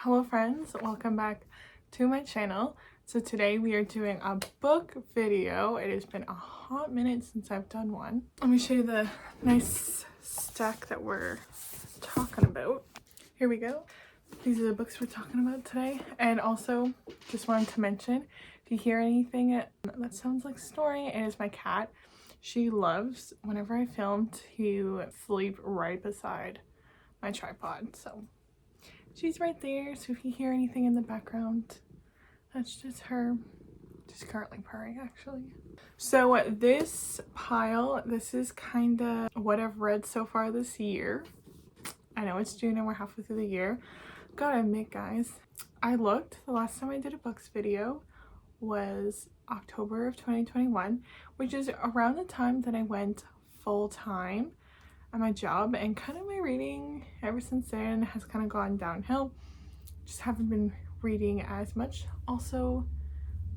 Hello friends, welcome back to my channel. So today we are doing a book video. It has been a hot minute since I've done one. Let me show you the nice stack that we're talking about. Here we go. These are the books we're talking about today. And also just wanted to mention, if you hear anything that sounds like snoring, it is my cat. She loves, whenever I film, to sleep right beside my tripod. So she's right there, so if you hear anything in the background, that's just her. Just currently purring, actually. So this pile, this is kind of what I've read so far this year. I know it's June and we're halfway through the year. Gotta admit, guys, I looked. The last time I did a books video was October of 2021, which is around the time that I went full-time at my job, and kind of my reading ever since then has kind of gone downhill. Just haven't been reading as much, also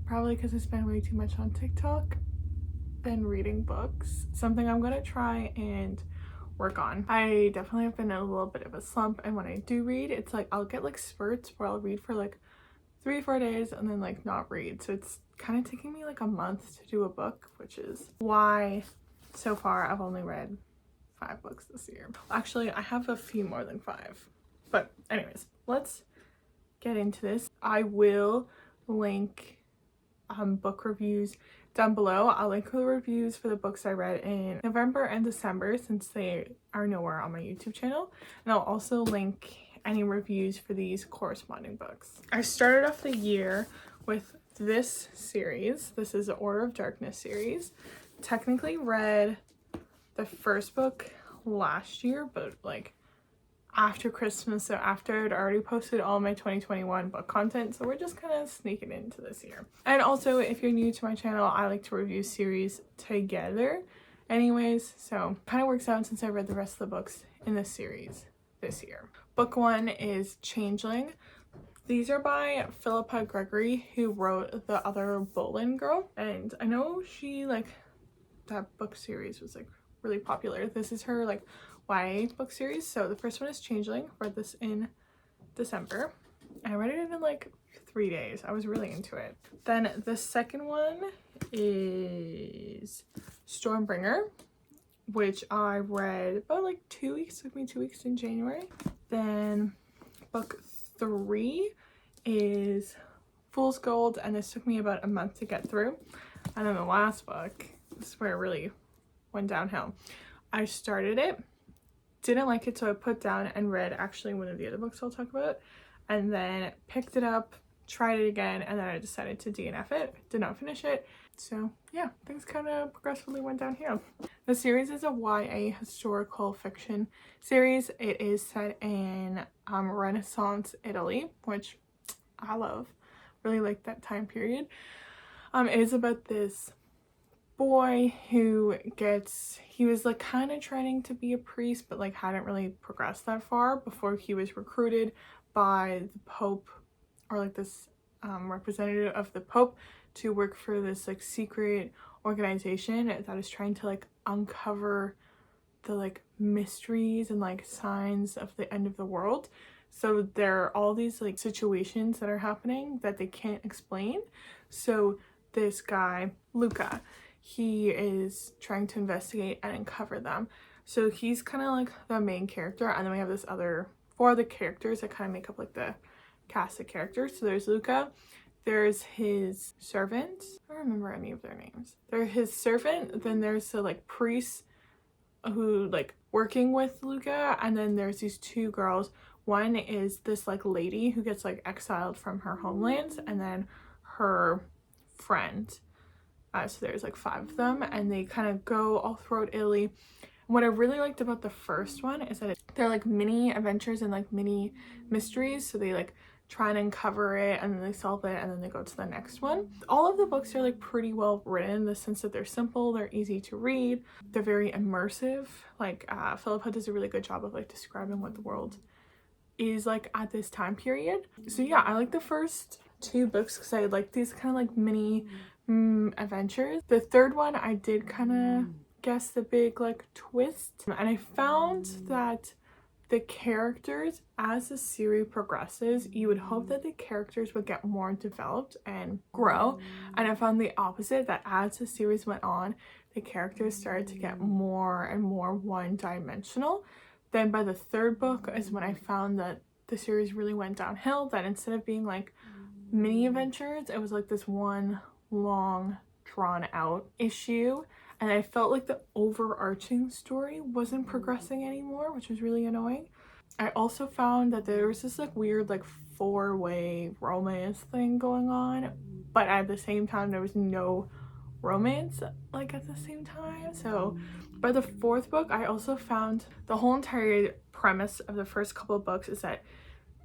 probably because I spend way too much on TikTok than reading books, something I'm gonna try and work on. I definitely have been in a little bit of a slump, and when I do read, it's like I'll get like spurts where I'll read for like 3 or 4 days and then like not read, so it's kind of taking me like a month to do a book, which is why so far I've only read 5 books this year. Actually, I have a few more than 5, but anyways, let's get into this. I will link book reviews down below. I'll link the reviews for the books I read in November and December, since they are nowhere on my YouTube channel, and I'll also link any reviews for these corresponding books. I started off the year with this series. This is the Order of Darkness series. Technically read the first book last year, but like after Christmas, so after I'd already posted all my 2021 book content, so we're just kind of sneaking into this year. And also, if you're new to my channel, I like to review series together anyways, so kind of works out since I read the rest of the books in this series this year. Book 1 is Changeling. These are by Philippa Gregory, who wrote The Other Boleyn Girl, and I know she, like, that book series was like really popular. This is her like YA book series. So the first one is Changeling. Read this in December. I read it in like 3 days. I was really into it. Then the second one is Stormbringer, which I read about like 2 weeks. It took me 2 weeks in January. Then book 3 is Fool's Gold, and this took me about a month to get through. And then the last book, this is where it really went downhill. I started it, didn't like it, so I put down and read actually one of the other books I'll talk about, and then picked it up, tried it again, and then I decided to DNF it. Did not finish it. So yeah, things kind of progressively went downhill. The series is a YA historical fiction series. It is set in Renaissance Italy, which I love. Really like that time period. It is about this boy who he was like kind of training to be a priest, but like hadn't really progressed that far before he was recruited by the Pope, or like this representative of the Pope, to work for this like secret organization that is trying to like uncover the like mysteries and like signs of the end of the world. So there are all these like situations that are happening that they can't explain. So this guy, Luca, he is trying to investigate and uncover them. So he's kind of like the main character, and then we have this other 4 other characters that kind of make up like the cast of characters. So there's Luca, there's his servant, I don't remember any of their names. There's his servant, then there's the like priest who like working with Luca, and then there's these 2 girls. One is this like lady who gets like exiled from her homeland, and then her friend. So there's like 5 of them, and they kind of go all throughout Italy. What I really liked about the first one is that they're like mini adventures and like mini mysteries. So they like try and uncover it, and then they solve it, and then they go to the next one. All of the books are like pretty well written in the sense that they're simple, they're easy to read, they're very immersive. Like Philippa does a really good job of like describing what the world is like at this time period. So yeah, I like the first 2 books because I like these kind of like mini adventures. The third one, I did kind of guess the big like twist, and I found that the characters, as the series progresses, you would hope that the characters would get more developed and grow, and I found the opposite, that as the series went on, the characters started to get more and more one-dimensional. Then by the third book is when I found that the series really went downhill, that instead of being like mini adventures, it was like this one long drawn out issue, and I felt like the overarching story wasn't progressing anymore, which was really annoying. I also found that there was this like weird like four-way romance thing going on, but at the same time there was no romance like at the same time. So by the fourth book, I also found the whole entire premise of the first couple of books is that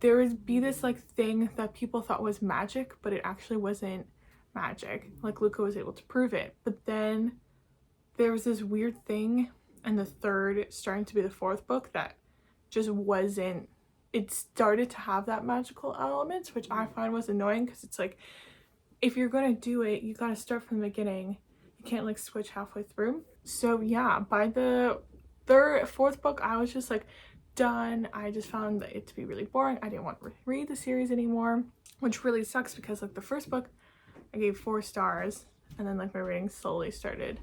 there would be this like thing that people thought was magic, but it actually wasn't magic. Like Luca was able to prove it, but then there was this weird thing in the third, starting to be the fourth book, that just wasn't, it started to have that magical element, which I find was annoying, because it's like, if you're gonna do it, you gotta start from the beginning. You can't like switch halfway through. So yeah, by the fourth book, I was just like done. I just found it to be really boring. I didn't want to read the series anymore, which really sucks, because like the first book I gave 4 stars, and then like my rating slowly started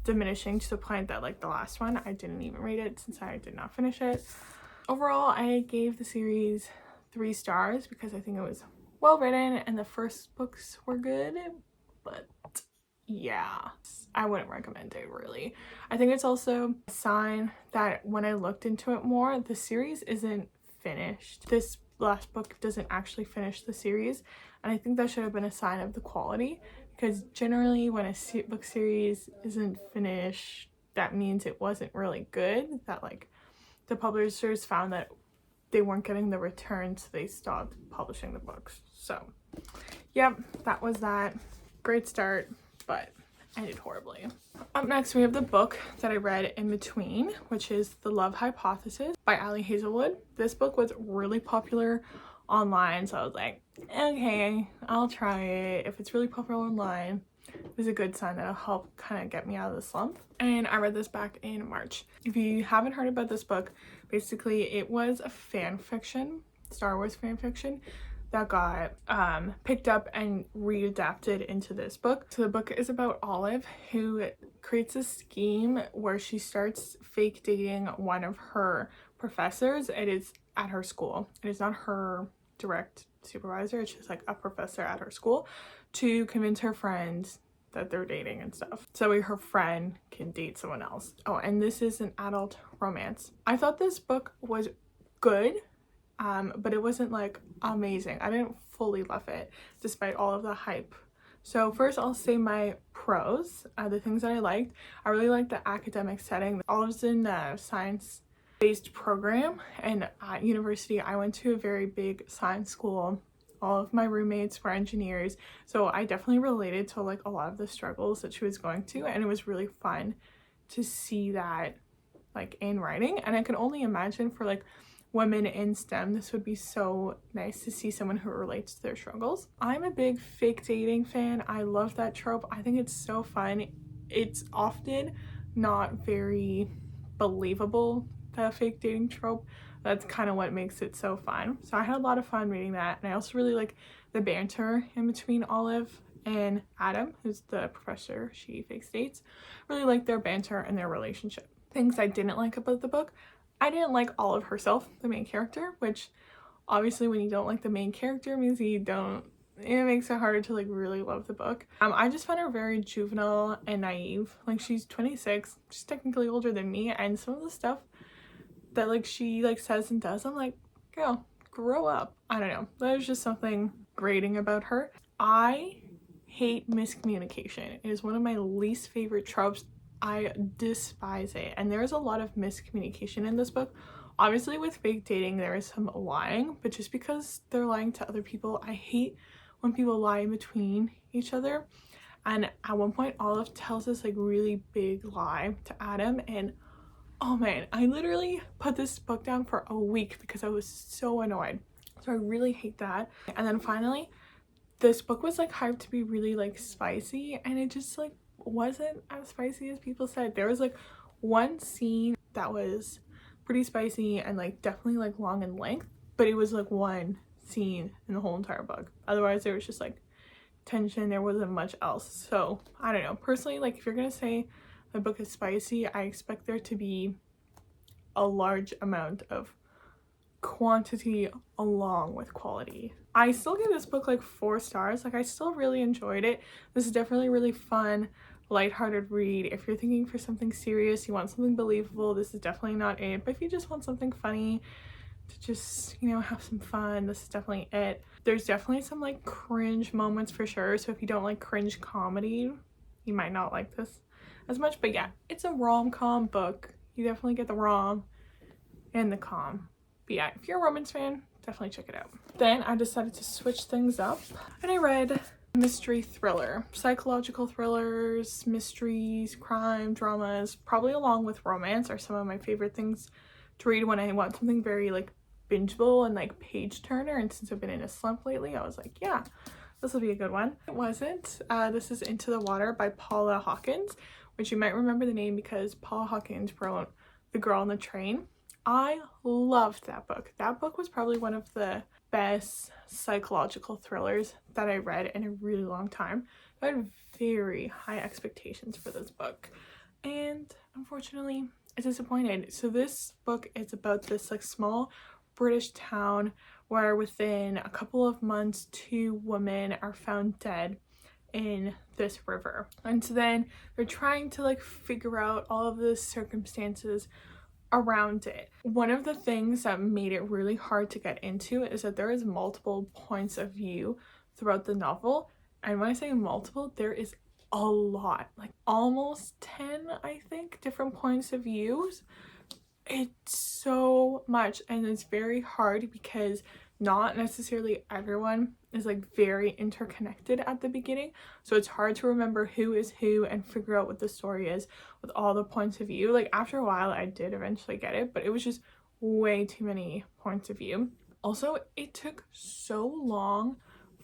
diminishing to the point that like the last one I didn't even rate it since I did not finish it. Overall, I gave the series 3 stars because I think it was well written and the first books were good, but yeah, I wouldn't recommend it really. I think it's also a sign that when I looked into it more, the series isn't finished. This last book doesn't actually finish the series, and I think that should have been a sign of the quality, because generally when a book series isn't finished, that means it wasn't really good, that like the publishers found that they weren't getting the return, so they stopped publishing the books. So yep, that was that. Great start, but ended horribly. Up next, we have the book that I read in between, which is The Love Hypothesis by Ali Hazelwood. This book was really popular online, so I was like, okay, I'll try it. If it's really popular online, it's a good sign that'll help kind of get me out of the slump. And I read this back in March. If you haven't heard about this book, basically it was a fan fiction, Star Wars fan fiction, that got picked up and readapted into this book. So the book is about Olive, who creates a scheme where she starts fake dating one of her professors. It is at her school. It is not her direct supervisor, it's just like a professor at her school, to convince her friends that they're dating and stuff, so her friend can date someone else. Oh, and this is an adult romance. I thought this book was good, but it wasn't like amazing. I didn't fully love it despite all of the hype. So first I'll say my pros, the things that I liked. I really liked the academic setting. Olive's in a science-based program, and at university I went to a very big science school. All of my roommates were engineers, so I definitely related to like a lot of the struggles that she was going to, and it was really fun to see that like in writing. And I can only imagine for like women in STEM, this would be so nice to see someone who relates to their struggles. I'm a big fake dating fan. I love that trope. I think it's so fun. It's often not very believable, the fake dating trope. That's kind of what makes it so fun. So I had a lot of fun reading that, and I also really like the banter in between Olive and Adam, who's the professor she fake dates. Really like their banter and their relationship. Things I didn't like about the book: I didn't like Olive herself, the main character, which obviously when you don't like the main character means you don't, it makes it harder to like really love the book. I just found her very juvenile and naive. Like, she's 26, she's technically older than me, and some of the stuff that like she like says and does, I'm like, girl, grow up. I don't know, there's just something grating about her. I hate miscommunication. It is one of my least favorite tropes. I despise it, and there's a lot of miscommunication in this book. Obviously with fake dating there is some lying, but just because they're lying to other people, I hate when people lie in between each other. And at one point Olive tells this like really big lie to Adam, and oh man, I literally put this book down for a week because I was so annoyed. So I really hate that. And then finally, this book was like hyped to be really like spicy, and it just like wasn't as spicy as people said. There was like one scene that was pretty spicy and like definitely like long in length, but it was like one scene in the whole entire book. Otherwise there was just like tension, there wasn't much else. So I don't know, personally, like if you're gonna say the book is spicy, I expect there to be a large amount of quantity along with quality. I still give this book like 4 stars. Like I still really enjoyed it. This is definitely really fun, lighthearted read. If you're thinking for something serious, you want something believable, this is definitely not it. But if you just want something funny to just, you know, have some fun, this is definitely it. There's definitely some like cringe moments for sure, so if you don't like cringe comedy, you might not like this as much. But yeah, it's a rom-com book. You definitely get the rom and the com. But yeah, if you're a romance fan, definitely check it out. Then I decided to switch things up and I read mystery thriller. Psychological thrillers, mysteries, crime, dramas, probably along with romance are some of my favorite things to read when I want something very like bingeable and like page turner. And since I've been in a slump lately, I was like, yeah, this will be a good one. It wasn't. This is Into the Water by Paula Hawkins, which you might remember the name because Paula Hawkins wrote The Girl on the Train. I loved that book. That book was probably one of the best psychological thrillers that I read in a really long time. I had very high expectations for this book and unfortunately I disappointed. So this book is about this like small British town where within a couple of months 2 women are found dead in this river, and so then they're trying to like figure out all of the circumstances around it. One of the things that made it really hard to get into is that there is multiple points of view throughout the novel, and when I say multiple, there is a lot, like almost 10 I think different points of views. It's so much and it's very hard because not necessarily everyone is like very interconnected at the beginning, so it's hard to remember who is who and figure out what the story is with all the points of view. Like after a while I did eventually get it, but it was just way too many points of view. Also, it took so long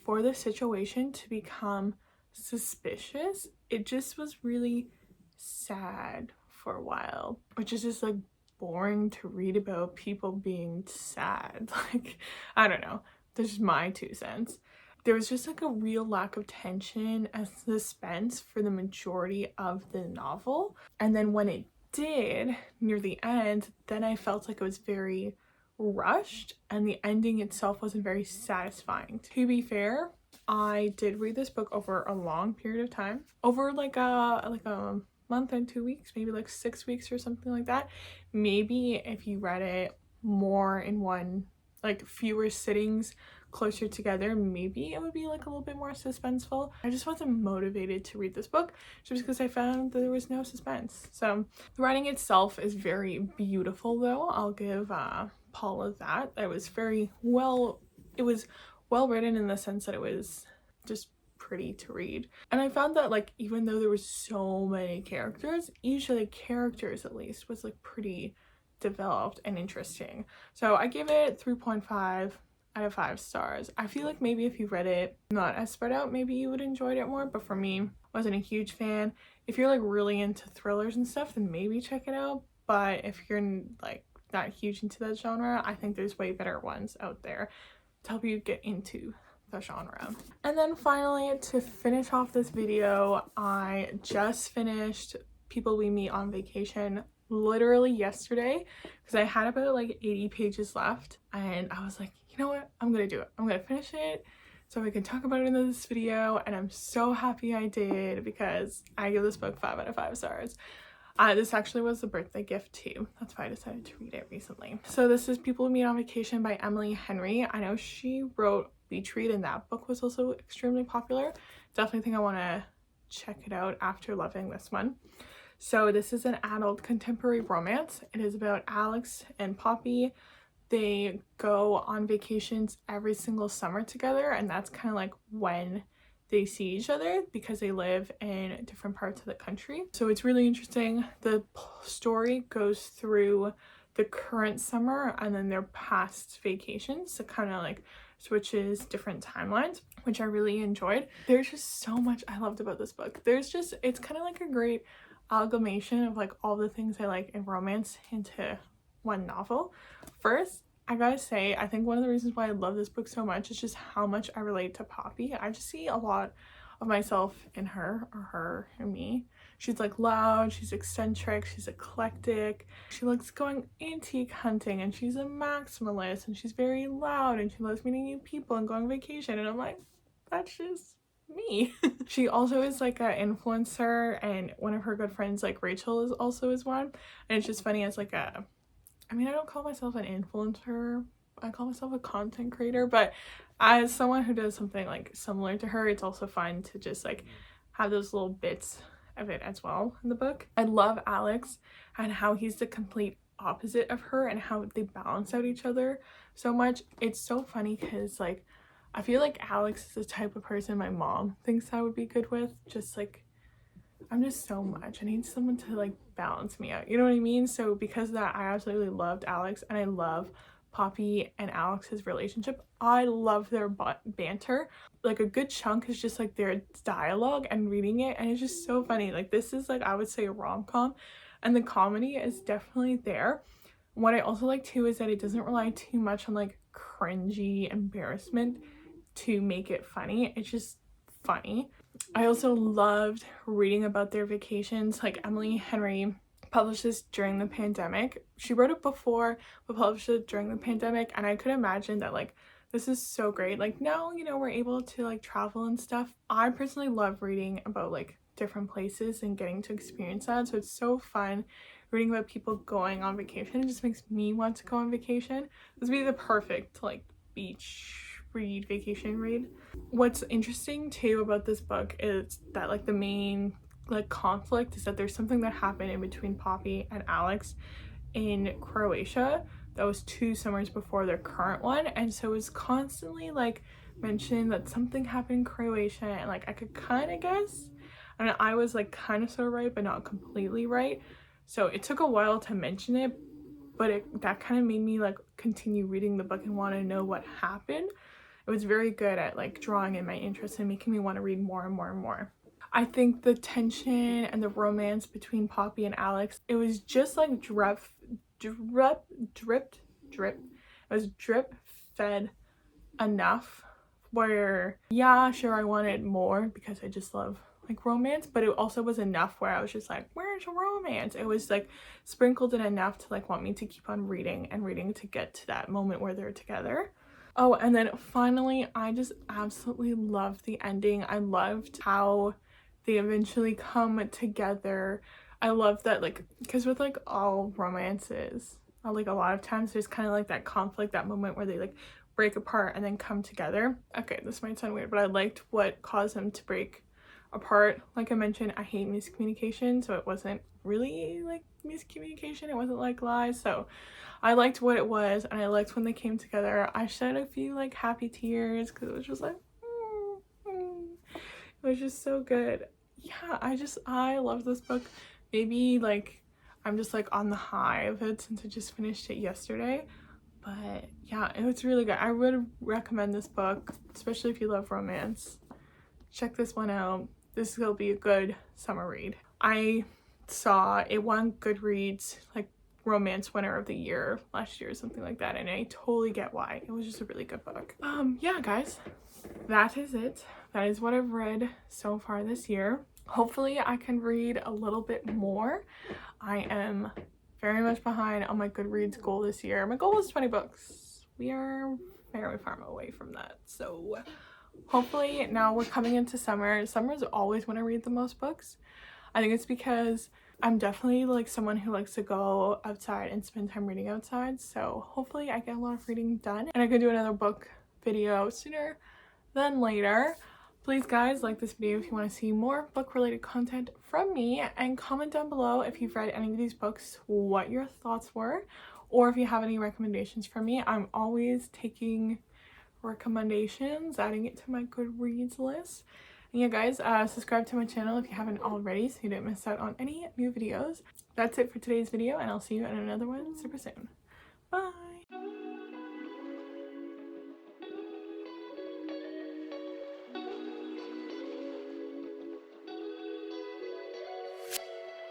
for the situation to become suspicious. It just was really sad for a while, which is just like boring to read about people being sad. Like, I don't know, this is my 2 cents. There was just like a real lack of tension and suspense for the majority of the novel, and then when it did near the end, then I felt like it was very rushed and the ending itself wasn't very satisfying. To be fair, I did read this book over a long period of time, over like a month and 2 weeks, maybe like 6 weeks or something like that. Maybe if you read it more in one, like fewer sittings closer together, maybe it would be like a little bit more suspenseful. I just wasn't motivated to read this book just because I found that there was no suspense. So the writing itself is very beautiful though, I'll give Paula that. It was well written in the sense that it was just pretty to read. And I found that like even though there was so many characters, each of the characters at least was like pretty developed and interesting. So I give it 3.5 out of 5 stars. I feel like maybe if you read it not as spread out, maybe you would enjoy it more, but for me, wasn't a huge fan. If you're like really into thrillers and stuff, then maybe check it out. But if you're like not huge into that genre, I think there's way better ones out there to help you get into the genre. And then finally, to finish off this video, I just finished People We Meet on Vacation literally yesterday because I had about like 80 pages left and I was like, you know what, I'm gonna do it. I'm gonna finish it so we can talk about it in this video, and I'm so happy I did because I give this book 5 out of 5 stars. This actually was a birthday gift too. That's why I decided to read it recently. So this is People We Meet on Vacation by Emily Henry. I know she wrote Beach Read and that book was also extremely popular. Definitely think I want to check it out after loving this one. So this is an adult contemporary romance. It is about Alex and Poppy. They go on vacations every single summer together, and that's kind of like when they see each other because they live in different parts of the country. So it's really interesting. The story goes through the current summer and then their past vacations, so kind of like switches different timelines, which I really enjoyed. There's just so much I loved about this book. It's kind of like a great amalgamation of like all the things I like in romance into one novel. First, I gotta say, I think one of the reasons why I love this book so much is just how much I relate to Poppy. I just see a lot of myself in her, or her in me. She's like loud, she's eccentric, she's eclectic, she likes going antique hunting, and she's a maximalist, and she's very loud, and she loves meeting new people and going on vacation, and I'm like, that's just me. She also is like an influencer, and one of her good friends like Rachel is also one, and it's just funny as like a, I mean, I don't call myself an influencer, I call myself a content creator, but as someone who does something like similar to her, it's also fun to just like have those little bits of it as well in the book. I love Alex and how he's the complete opposite of her and how they balance out each other so much. It's so funny because like I feel like Alex is the type of person my mom thinks I would be good with. Just like, I'm just so much. I need someone to like balance me out, you know what I mean? So because of that, I absolutely loved Alex, and I love Poppy and Alex's relationship. I love their banter. Like a good chunk is just like their dialogue and reading it, and it's just so funny. Like this is like, I would say, a rom-com, and the comedy is definitely there. What I also like too is that it doesn't rely too much on like cringy embarrassment to make it funny. It's just funny. I also loved reading about their vacations. Like Emily Henry published this during the pandemic. She wrote it before but published it during the pandemic, and I could imagine that like this is so great. Like now, you know, we're able to like travel and stuff. I personally love reading about like different places and getting to experience that, so it's so fun reading about people going on vacation. It just makes me want to go on vacation. This would be the perfect like beach read, vacation read. What's interesting too about this book is that like the main like conflict is that there's something that happened in between Poppy and Alex in Croatia that was 2 summers before their current one, and so it's constantly like mentioned that something happened in Croatia, and like I could kind of guess, and I was like kind of so right but not completely right, so it took a while to mention it, but that kind of made me like continue reading the book and want to know what happened. It was very good at like drawing in my interest and making me want to read more and more and more. I think the tension and the romance between Poppy and Alex, it was just like drip. It was drip fed enough where, yeah, sure, I wanted more because I just love like romance, but it also was enough where I was just like, where's romance? It was like sprinkled in enough to like want me to keep on reading and reading to get to that moment where they're together. Oh, and then finally, I just absolutely loved the ending. I loved how they eventually come together. I love that, like, because with like all romances, like a lot of times there's kind of like that conflict, that moment where they like break apart and then come together. Okay, this might sound weird, but I liked what caused them to break apart. Like I mentioned, I hate miscommunication, so it wasn't really like miscommunication, it wasn't like lies, so I liked what it was, and I liked when they came together. I shed a few like happy tears because it was just like it was just so good. Yeah, I love this book. Maybe like I'm just like on the high of it since I just finished it yesterday, but yeah, it was really good. I would recommend this book, especially if you love romance. Check this one out. This will be a good summer read. I saw it won Goodreads like romance winner of the year last year or something like that, and I totally get why. It was just a really good book. Yeah guys, that is it. That is what I've read so far this year. Hopefully I can read a little bit more. I am very much behind on my Goodreads goal this year. My goal was 20 books. We are very far away from that, so hopefully now we're coming into summer. Summer is always when I read the most books. I think it's because I'm definitely like someone who likes to go outside and spend time reading outside, so hopefully I get a lot of reading done and I can do another book video sooner than later. Please guys, like this video if you want to see more book related content from me, and comment down below if you've read any of these books, what your thoughts were, or if you have any recommendations for me. I'm always taking recommendations, adding it to my Goodreads list. And yeah guys, subscribe to my channel if you haven't already so you don't miss out on any new videos. That's it for today's video, and I'll see you in another one super soon. Bye!